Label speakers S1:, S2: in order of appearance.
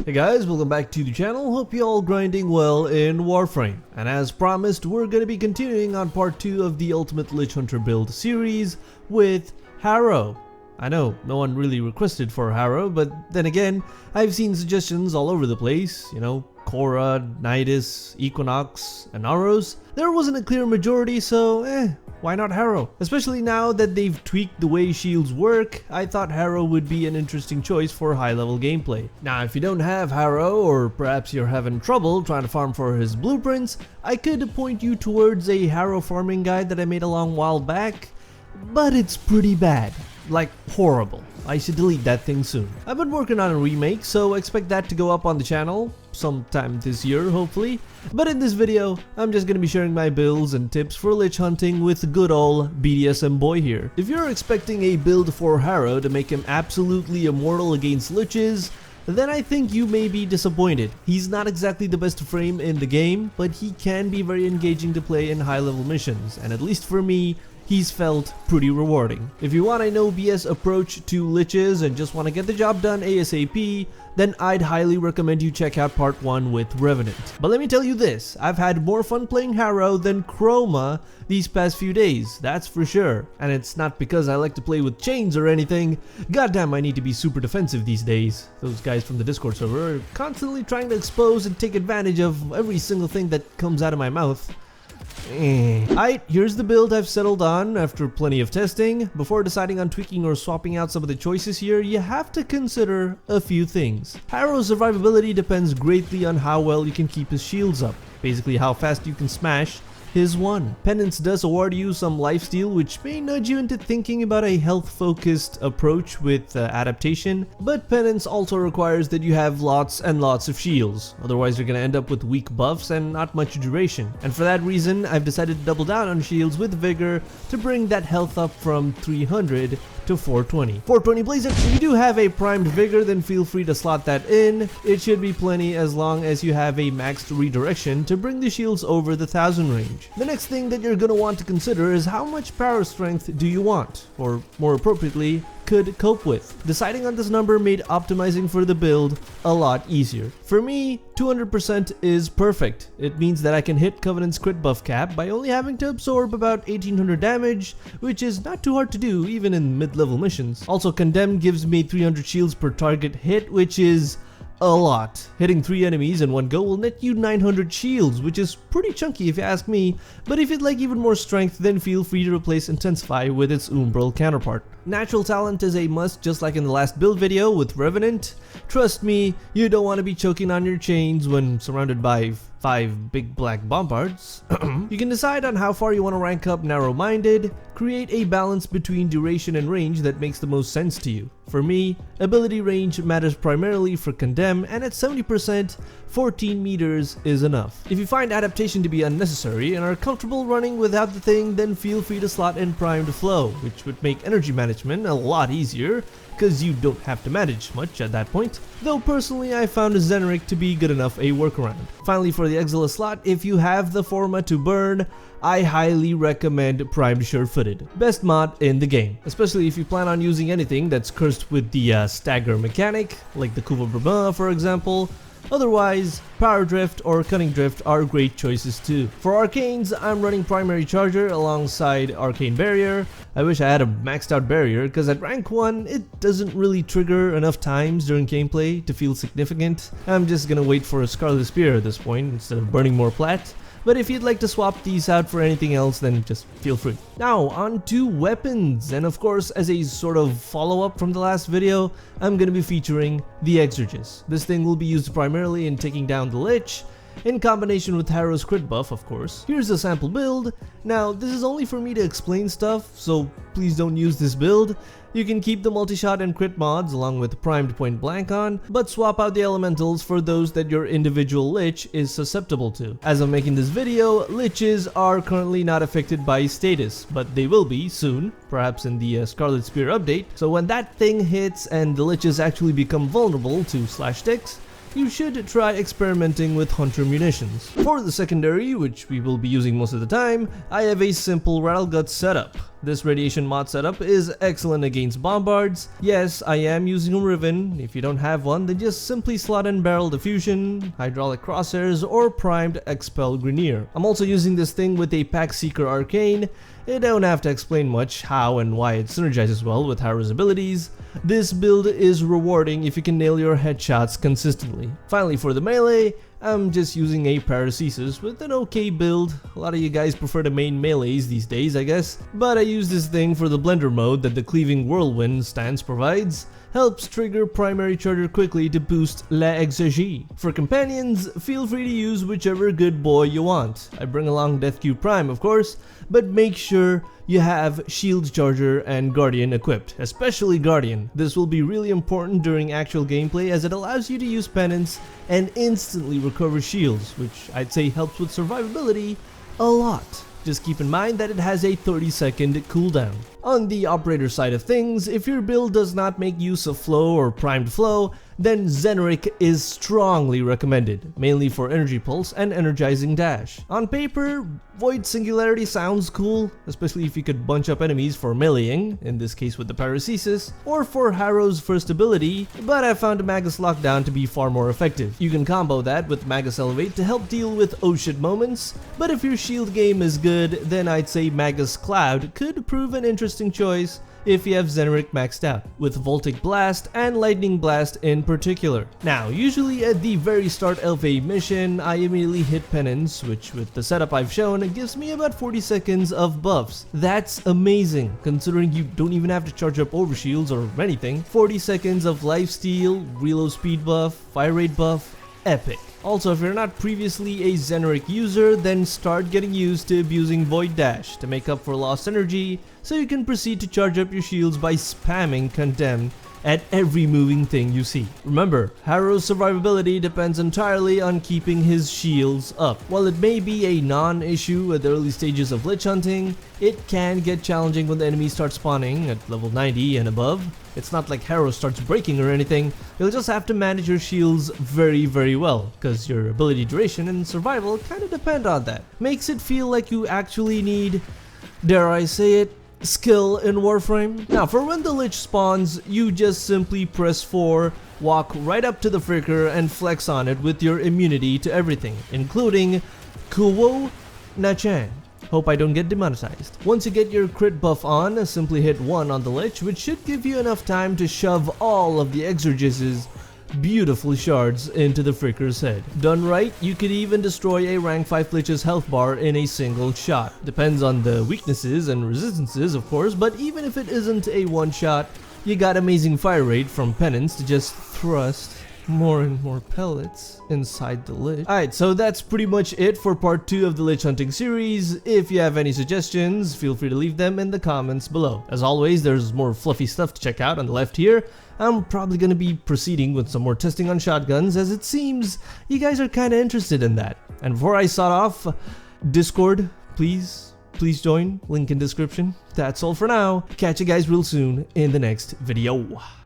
S1: Hey guys, welcome back to the channel. Hope you all grinding well in Warframe. And as promised, we're going to be continuing on part 2 of the Ultimate Lich Hunter build series with Harrow. I know, no one really requested for Harrow, but then again, I've seen suggestions all over the place, you know, Korra, Nidus, Equinox, and Aros. There wasn't a clear majority, so why not Harrow? Especially now that they've tweaked the way shields work, I thought Harrow would be an interesting choice for high-level gameplay. Now, if you don't have Harrow, or perhaps you're having trouble trying to farm for his blueprints, I could point you towards a Harrow farming guide that I made a long while back, but it's pretty bad. Like, horrible. I should delete that thing soon. I've been working on a remake, so expect that to go up on the channel sometime this year, hopefully. But in this video, I'm just gonna be sharing my builds and tips for Lich hunting with good old BDSM boy here. If you're expecting a build for Harrow to make him absolutely immortal against Liches, then I think you may be disappointed. He's not exactly the best frame in the game, but he can be very engaging to play in high-level missions, and at least for me, he's felt pretty rewarding. If you want a no BS approach to Liches and just want to get the job done ASAP, then I'd highly recommend you check out part 1 with Revenant. But let me tell you this, I've had more fun playing Harrow than Chroma these past few days, that's for sure. And it's not because I like to play with chains or anything, goddamn I need to be super defensive these days. Those guys from the Discord server are constantly trying to expose and take advantage of every single thing that comes out of my mouth. Alright, here's the build I've settled on after plenty of testing. Before deciding on tweaking or swapping out some of the choices here, you have to consider a few things. Harrow's survivability depends greatly on how well you can keep his shields up, basically how fast you can smash his one. Penance does award you some lifesteal, which may nudge you into thinking about a health-focused approach with adaptation, but Penance also requires that you have lots and lots of shields, otherwise you're gonna end up with weak buffs and not much duration. And for that reason, I've decided to double down on shields with Vigor to bring that health up from 300 to 420. 420 blaze it. If you do have a primed Vigor, then feel free to slot that in. It should be plenty as long as you have a maxed redirection to bring the shields over the 1000 range. The next thing that you're gonna want to consider is how much power strength do you want, or more appropriately, could cope with. Deciding on this number made optimizing for the build a lot easier. For me, 200% is perfect. It means that I can hit Covenant's crit buff cap by only having to absorb about 1800 damage, which is not too hard to do even in mid-level missions. Also, Condemn gives me 300 shields per target hit, which is a lot. Hitting 3 enemies in one go will net you 900 shields, which is pretty chunky if you ask me, but if you'd like even more strength, then feel free to replace Intensify with its Umbral counterpart. Natural talent is a must, just like in the last build video with Revenant. Trust me, you don't want to be choking on your chains when surrounded by 5 big black bombards. You can decide on how far you want to rank up Narrow-Minded, create a balance between duration and range that makes the most sense to you. For me, ability range matters primarily for Condemn, and at 70%, 14 meters is enough. If you find adaptation to be unnecessary and are comfortable running without the thing, then feel free to slot in primed flow, which would make energy management a lot easier, because you don't have to manage much at that point, though personally I found Zeneric to be good enough a workaround. Finally, for the Exilus slot, if you have the Forma to burn, I highly recommend Primed Sure-Footed. Best mod in the game, especially if you plan on using anything that's cursed with the stagger mechanic, like the Kuva Brahma for example. Otherwise, Power Drift or Cunning Drift are great choices too. For Arcanes, I'm running Primary Charger alongside Arcane Barrier. I wish I had a maxed out barrier, because at rank 1, it doesn't really trigger enough times during gameplay to feel significant. I'm just gonna wait for a Scarlet Spear at this point instead of burning more plat. But if you'd like to swap these out for anything else, then just feel free. Now, on to weapons, and of course, as a sort of follow-up from the last video, I'm gonna be featuring the Exorgist. This thing will be used primarily in taking down the Lich, in combination with Harrow's crit buff, of course. Here's a sample build. Now, this is only for me to explain stuff, so please don't use this build. You can keep the multi-shot and crit mods along with primed point blank on, but swap out the elementals for those that your individual Lich is susceptible to. As I'm making this video, Liches are currently not affected by status, but they will be soon, perhaps in the Scarlet Spear update. So when that thing hits and the Liches actually become vulnerable to slash ticks, you should try experimenting with Hunter munitions. For the secondary, which we will be using most of the time, I have a simple Rattlegut setup. This radiation mod setup is excellent against bombards. Yes, I am using a Riven. If you don't have one, then just simply slot in barrel diffusion, hydraulic crosshairs, or primed expel Grineer. I'm also using this thing with a Pack Seeker Arcane. I don't have to explain much how and why it synergizes well with Harrow's abilities. This build is rewarding if you can nail your headshots consistently. Finally, for the melee, I'm just using a Paracesis with an okay build. A lot of you guys prefer the main melees these days, I guess. But I use this thing for the blender mode that the Cleaving Whirlwind stance provides. Helps trigger primary charger quickly to boost LAKEY. For companions, feel free to use whichever good boy you want. I bring along Death Cube Prime, of course, but make sure you have Shield Charger and Guardian equipped, especially Guardian. This will be really important during actual gameplay as it allows you to use penance and instantly recover shields, which I'd say helps with survivability a lot. Just keep in mind that it has a 30-second cooldown. On the operator side of things, if your build does not make use of flow or primed flow, then Zenric is strongly recommended, mainly for energy pulse and energizing dash. On paper, Void Singularity sounds cool, especially if you could bunch up enemies for meleeing, in this case with the Paracesis, or for Harrow's first ability, but I found Magus Lockdown to be far more effective. You can combo that with Magus Elevate to help deal with oh shit moments, but if your shield game is good, then I'd say Magus Cloud could prove an interesting choice if you have Zenric maxed out, with Voltic Blast and Lightning Blast in particular. Now, usually at the very start of a mission, I immediately hit Penance, which with the setup I've shown, it gives me about 40 seconds of buffs. That's amazing, considering you don't even have to charge up overshields or anything. 40 seconds of lifesteal, reload speed buff, fire rate buff, epic. Also, if you're not previously a Zenric user, then start getting used to abusing Void Dash to make up for lost energy, so you can proceed to charge up your shields by spamming Condemn at every moving thing you see. Remember, Harrow's survivability depends entirely on keeping his shields up. While it may be a non-issue at the early stages of Lich hunting, it can get challenging when the enemies start spawning at level 90 and above. It's not like Harrow starts breaking or anything, you'll just have to manage your shields very well, because your ability duration and survival kind of depend on that. Makes it feel like you actually need, dare I say it, skill in Warframe. Now, for when the Lich spawns, you just simply press 4, walk right up to the Fricker and flex on it with your immunity to everything, including Kuwo Nachan. Hope I don't get demonetized. Once you get your crit buff on, simply hit 1 on the Lich, which should give you enough time to shove all of the Exorgis's beautiful shards into the Fricker's head. Done right, you could even destroy a rank 5 Lich's health bar in a single shot. Depends on the weaknesses and resistances, of course, but even if it isn't a one shot, you got amazing fire rate from Penance to just thrust more and more pellets inside the Lich. Alright, so that's pretty much it for part 2 of the Lich hunting series. If you have any suggestions, feel free to leave them in the comments below. As always, there's more fluffy stuff to check out on the left here. I'm probably going to be proceeding with some more testing on shotguns, as it seems you guys are kind of interested in that. And before I start off, Discord, please join, link in description. That's all for now. Catch you guys real soon in the next video.